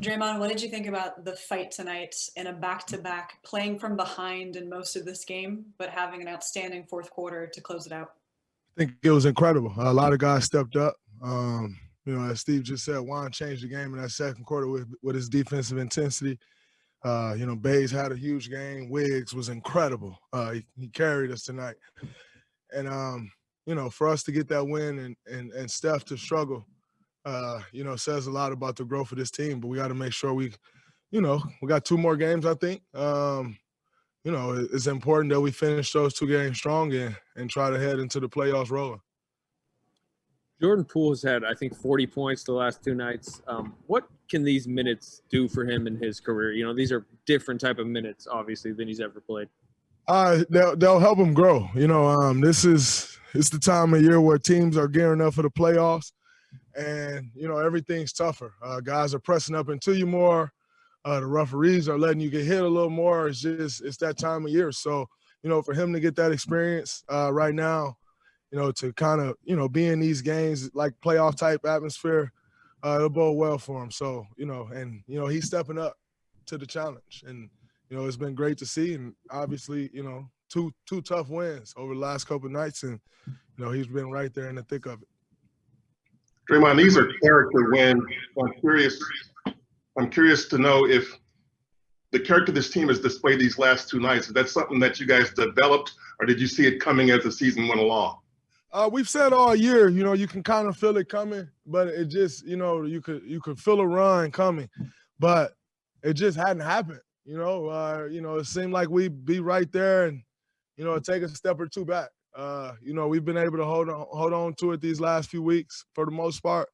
Draymond, what did you think about the fight tonight in a back-to-back, playing from behind in most of this game, but having an outstanding fourth quarter to close it out? I think it was incredible. A lot of guys stepped up. As Steve just said, Juan changed the game in that second quarter with his defensive intensity. Bays had a huge game. Wiggs was incredible. He carried us tonight. And, for us to get that win and Steph to struggle, says a lot about the growth of this team. But we got to make sure we got 2 more games, I think. It's important that we finish those 2 games strong and try to head into the playoffs rolling. Jordan Poole has had, I think, 40 points the last 2 nights. What can these minutes do for him in his career? These are different type of minutes, obviously, than he's ever played. They'll help him grow. It's the time of year where teams are gearing up for the playoffs, and everything's tougher. Guys are pressing up into you more. The referees are letting you get hit a little more. It's that time of year. So for him to get that experience right now, to kind of be in these games like playoff type atmosphere, it'll bode well for him. So he's stepping up to the challenge, and it's been great to see. And obviously, two tough wins over the last couple of nights, and he's been right there in the thick of it. Draymond, these are character wins. I'm curious to know if the character this team has displayed these last 2 nights, is that something that you guys developed, or did you see it coming as the season went along? We've said all year, you can kind of feel it coming, but it just, you could feel a run coming, but it just hadn't happened. It seemed like we'd be right there and, take a step or 2 back. We've been able to hold on to it these last few weeks for the most part,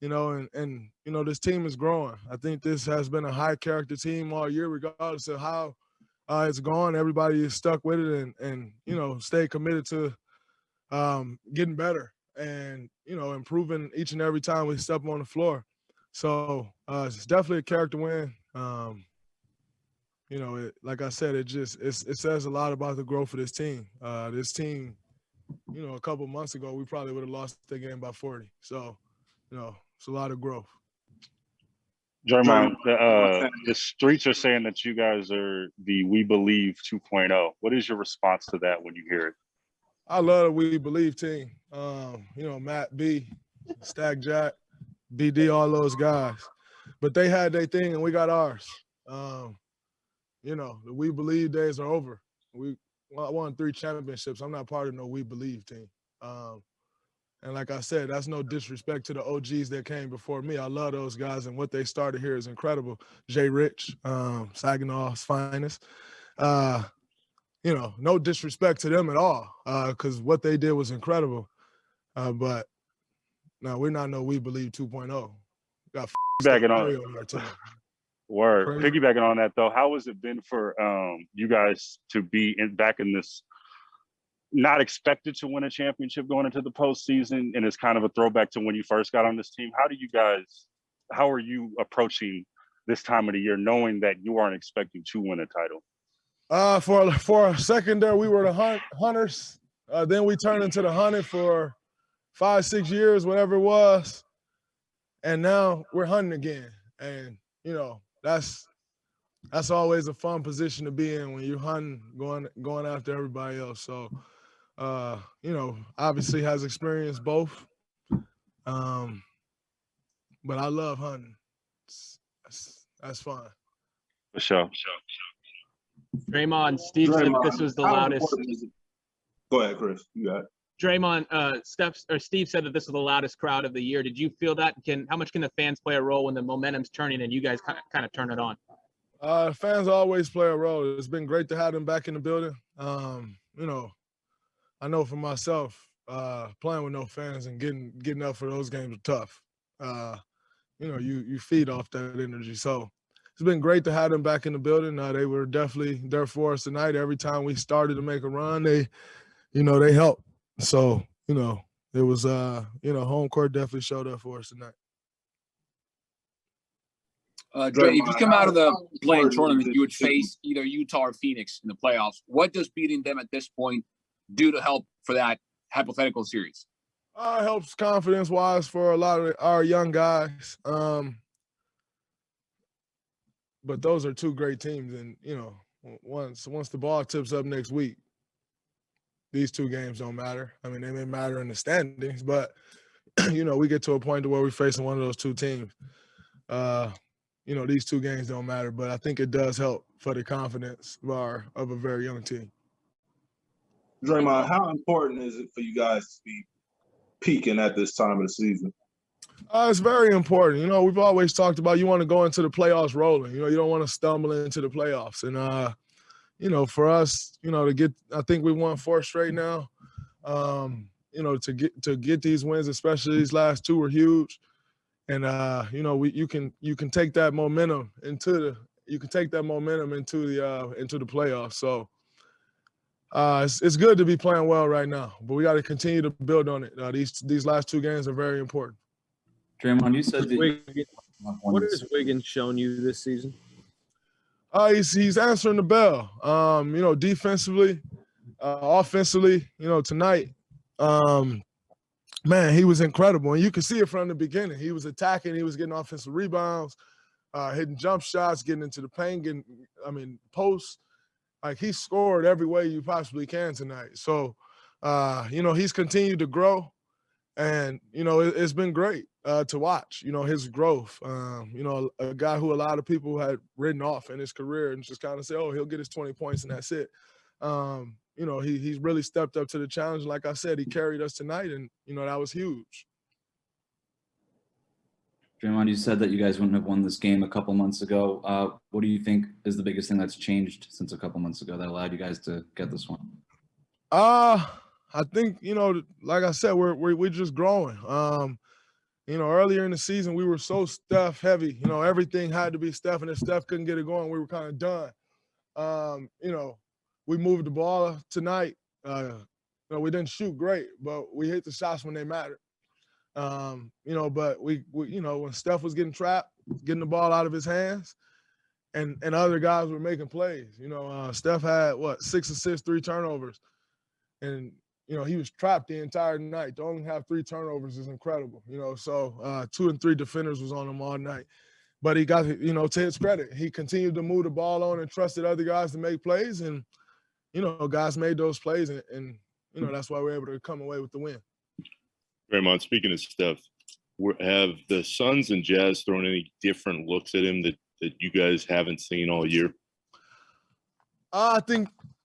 and this team is growing. I think this has been a high character team all year, regardless of how it's gone. Everybody is stuck with it and stay committed to getting better and, improving each and every time we step on the floor. So it's definitely a character win. Like I said, it says a lot about the growth of this team. This team, a couple months ago, we probably would have lost the game by 40. So, it's a lot of growth. Draymond, the streets are saying that you guys are the We Believe 2.0. What is your response to that when you hear it? I love the We Believe team. Matt B, Stack Jack, BD, all those guys. But they had their thing and we got ours. The We Believe days are over. I won 3 championships. I'm not part of no We Believe team. And like I said, that's no disrespect to the OGs that came before me. I love those guys, and what they started here is incredible. Jay Rich, Saginaw's finest. No disrespect to them at all, because what they did was incredible. But no, we're not no We Believe 2.0. Got backing on our team. Word. Piggybacking on that, though, how has it been for you guys to be back in this, not expected to win a championship going into the postseason, and it's kind of a throwback to when you first got on this team? How are you approaching this time of the year, knowing that you aren't expecting to win a title? For a second there, we were the hunters. Then we turned into the hunted for 5-6 years, whatever it was, and now we're hunting again. And that's always a fun position to be in when you're hunting, going after everybody else. So, obviously has experienced both. But I love hunting. That's fun. For sure. Draymond, Steve said this was the loudest. Go ahead, Chris. You got it. Draymond, Steve said that this was the loudest crowd of the year. Did you feel that? How much can the fans play a role when the momentum's turning and you guys kind of turn it on? Fans always play a role. It's been great to have them back in the building. I know for myself, playing with no fans and getting up for those games are tough. You feed off that energy. So it's been great to have them back in the building. They were definitely there for us tonight. Every time we started to make a run, they helped. So, it was, home court definitely showed up for us tonight. Dre, if you come out of the play-in tournament, you would face either Utah or Phoenix in the playoffs. What does beating them at this point do to help for that hypothetical series? It helps confidence-wise for a lot of our young guys. but those are two great teams, and once the ball tips up next week, these two games don't matter. I mean, they may matter in the standings, but we get to a point to where we're facing one of those two teams. These two games don't matter, but I think it does help for the confidence of a very young team. Draymond, how important is it for you guys to be peaking at this time of the season? It's very important. We've always talked about you want to go into the playoffs rolling. You don't want to stumble into the playoffs. And, for us, to get – I think we won 4 straight now. To get these wins, especially these last 2, were huge. And, you can take that momentum into the playoffs. So it's good to be playing well right now, but we got to continue to build on it. These last 2 games are very important. Draymond, you said that what has Wiggins shown you this season? He's answering the bell. Defensively, offensively. Tonight, man, he was incredible, and you can see it from the beginning. He was attacking. He was getting offensive rebounds, hitting jump shots, getting into the paint, posts. Like, he scored every way you possibly can tonight. So, he's continued to grow, and it's been great to watch. His growth. A guy who a lot of people had written off in his career and just kind of say, "Oh, he'll get his 20 points and that's it." He's really stepped up to the challenge. Like I said, he carried us tonight, and that was huge. Draymond, you said that you guys wouldn't have won this game a couple months ago. What do you think is the biggest thing that's changed since a couple months ago that allowed you guys to get this one? I think, like I said, we're just growing. Earlier in the season, we were so Steph heavy. Everything had to be Steph, and if Steph couldn't get it going, we were kind of done. We moved the ball tonight. We didn't shoot great, but we hit the shots when they mattered. But we when Steph was getting trapped, getting the ball out of his hands, and other guys were making plays. Steph had 6 assists, 3 turnovers, and he was trapped the entire night. To only have 3 turnovers is incredible. So 2 and 3 defenders was on him all night. But he got, to his credit, he continued to move the ball on and trusted other guys to make plays, and guys made those plays, and that's why we're able to come away with the win. Draymond, speaking of Steph, have the Suns and Jazz thrown any different looks at him that you guys haven't seen all year? I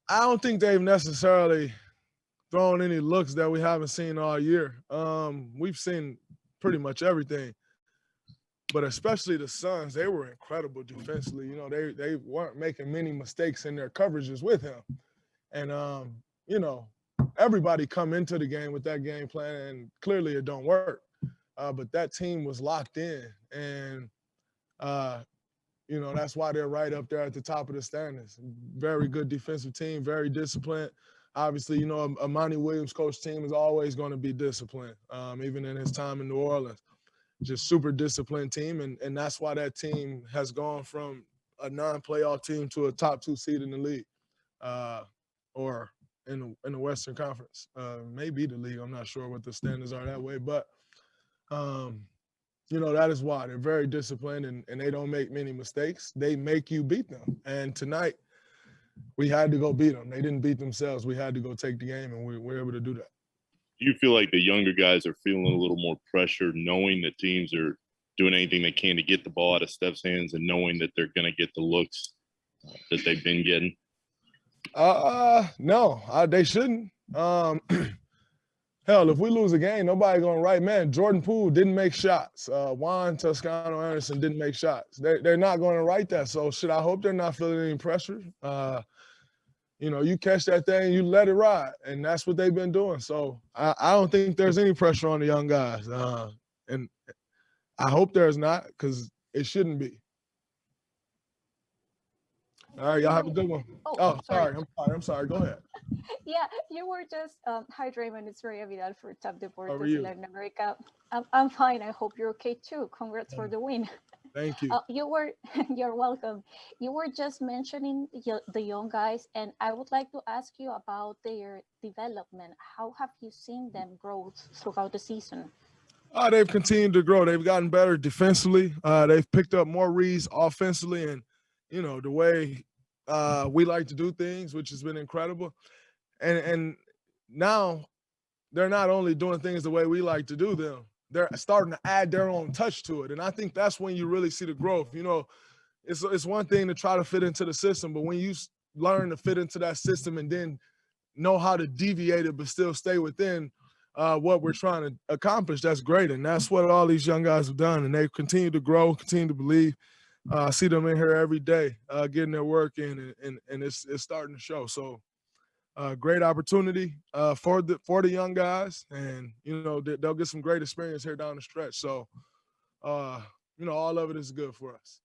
don't think they've necessarily thrown any looks that we haven't seen all year. We've seen pretty much everything, but especially the Suns, they were incredible defensively. They weren't making many mistakes in their coverages with him. And, everybody come into the game with that game plan, and clearly it don't work. But that team was locked in, and, that's why they're right up there at the top of the standings. Very good defensive team, very disciplined. Obviously, a Monty Williams coach team is always going to be disciplined, even in his time in New Orleans. Just super disciplined team, and that's why that team has gone from a non-playoff team to a top 2 seed in the league, or in the Western Conference. Maybe the league. I'm not sure what the standards are that way, but that is why they're very disciplined, and they don't make many mistakes. They make you beat them, and tonight we had to go beat them. They didn't beat themselves. We had to go take the game, and we were able to do that. Do you feel like the younger guys are feeling a little more pressure, knowing that teams are doing anything they can to get the ball out of Steph's hands, and knowing that they're going to get the looks that they've been getting? No, they shouldn't. Hell, if we lose a game, nobody going to write, man, Jordan Poole didn't make shots. Juan Toscano-Anderson didn't make shots. They're not going to write that. So, I hope they're not feeling any pressure. You catch that thing, you let it ride, and that's what they've been doing. So, I don't think there's any pressure on the young guys. And I hope there's not, because it shouldn't be. All right, y'all have a good one. Oh, sorry. I'm sorry. Go ahead. Yeah, you were just hi Draymond, it's Maria Vidal for Top Deportes Latin America. I'm fine. I hope you're okay too. Congrats for the win. Thank you. You're welcome. You were just mentioning the young guys, and I would like to ask you about their development. How have you seen them grow throughout the season? They've continued to grow. They've gotten better defensively. They've picked up more reads offensively, and you know, the way we like to do things, which has been incredible. And now they're not only doing things the way we like to do them, they're starting to add their own touch to it. And I think that's when you really see the growth. You know, it's one thing to try to fit into the system, but when you learn to fit into that system and then know how to deviate it but still stay within what we're trying to accomplish, that's great. And that's what all these young guys have done. And they continue to grow, continue to believe. I see them in here every day getting their work in, and it's starting to show. So great opportunity for the young guys, and you know they'll get some great experience here down the stretch. So you know, all of it is good for us.